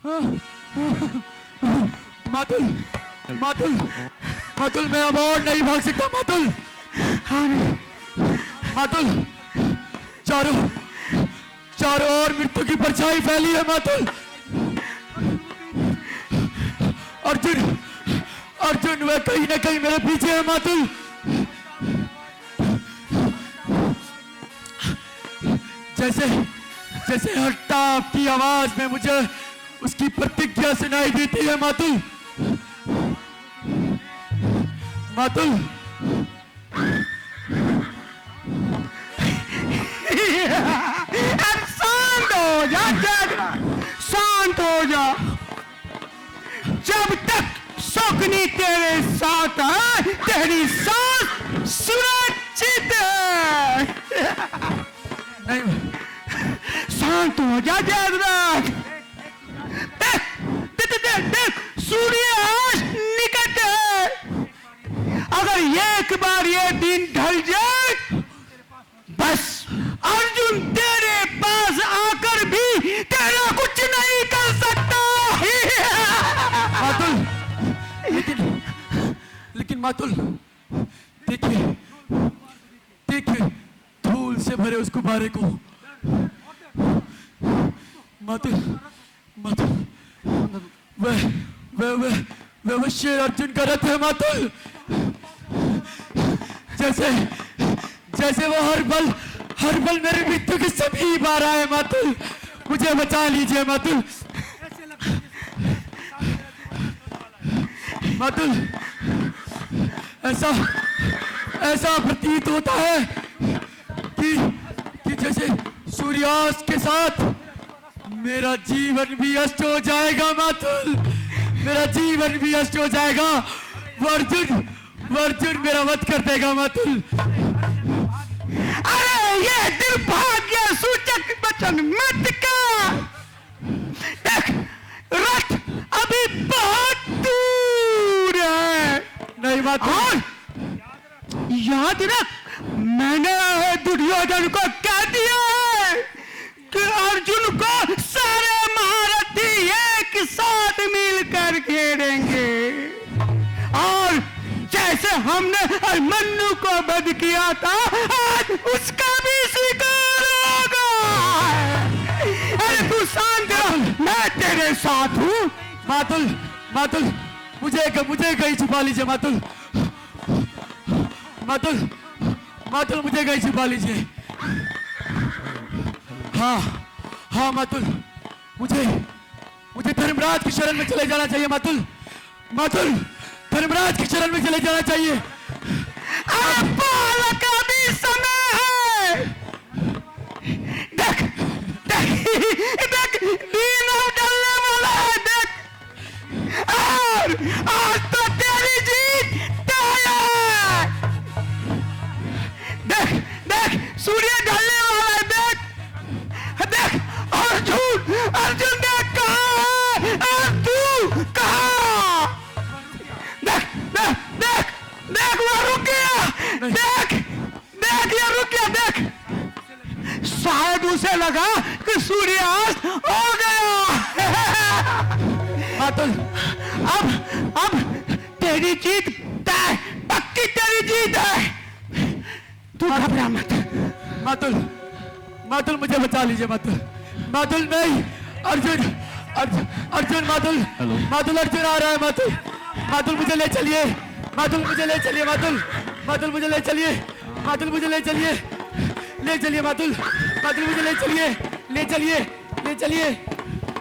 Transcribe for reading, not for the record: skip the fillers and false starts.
मातुल, मातुल, मातुल, मैं अब और नहीं भाग सकता मातुल। हाँ मातुल, चारों ओर मृत्यु की परछाई फैली है मातुल। अर्जुन वह कहीं ना कहीं मेरे पीछे है मातुल। जैसे हर टाप की आवाज में मुझे उसकी प्रतिज्ञा सुनाई देती है मातुल। मातुल, शांत हो जा, शांत हो जा। जब तक शकुनी तेरे साथ है तेरी सांस सुरक्षित है। नहीं, शांत हो जा जयद्रथ। देख सूर्यास्त निकट है। अगर एक बार ये दिन ढल जाए बस अर्जुन तेरे पास आकर भी तेरा कुछ नहीं कर सकता। मातुल, लेकिन मातुल देखिए धूल से भरे उस गुब्बारे को। मातुल, वह शेर अर्जुन का रथ है मातुल। जैसे वो हर पल मेरे मृत्यु के समीप आ रहा है मातुल। मुझे बचा लीजिए मातुल। मातुल, ऐसा प्रतीत होता है कि जैसे सूर्यास्त के साथ मेरा जीवन भी अस्त हो जाएगा मातुल। मेरा जीवन भी अस्त हो जाएगा। वो अर्जुन मेरा वध कर देगा मातुल। अरे ये दुर्भाग्य सूचक वचन मत कर। देख रथ अभी बहुत दूर है। नहीं मातुल, याद रख मैंने दुर्योधन को कह दिया है कि अर्जुन को सारे महारथी एक साथ मिलकर घेरेंगे। और जैसे हमने अभिमन्यु को वध किया था आज उसका भी शिकार होगा। अरे तू शांत रह, मैं तेरे साथ हूँ। मातुल, मुझे कहीं छुपा लीजिए मातुल। मातुल, मुझे कहीं छुपा लीजिए। हाँ मातुल, मुझे धर्मराज की शरण में चले जाना चाहिए मातुल। धर्मराज की शरण में चले जाना चाहिए। बालक अभी समय है। देख दिन डलने वाला है। देख और आज तो तेरी जीत तय है। देख सूर्य ढलने वाला है। देख अर्जुन देख कहाँ है और तू कहाँ। देख वो रुक गया। देख ये रुक गया। देख शायद उसे लगा कि सूर्यास्त हो गया। मातुल, अब तेरी जीत तय, पक्की तेरी जीत है। तू घबरा मत। मातुल, मुझे बचा लीजिए मातुल नहीं। अर्जुन मातुल अर्जुन आ रहा है मातुल मुझे ले चलिए। मातुल मुझे ले चलिए। मातुल मुझे ले चलिए। मातुल मुझे ले चलिए। मातुल मुझे ले चलिए।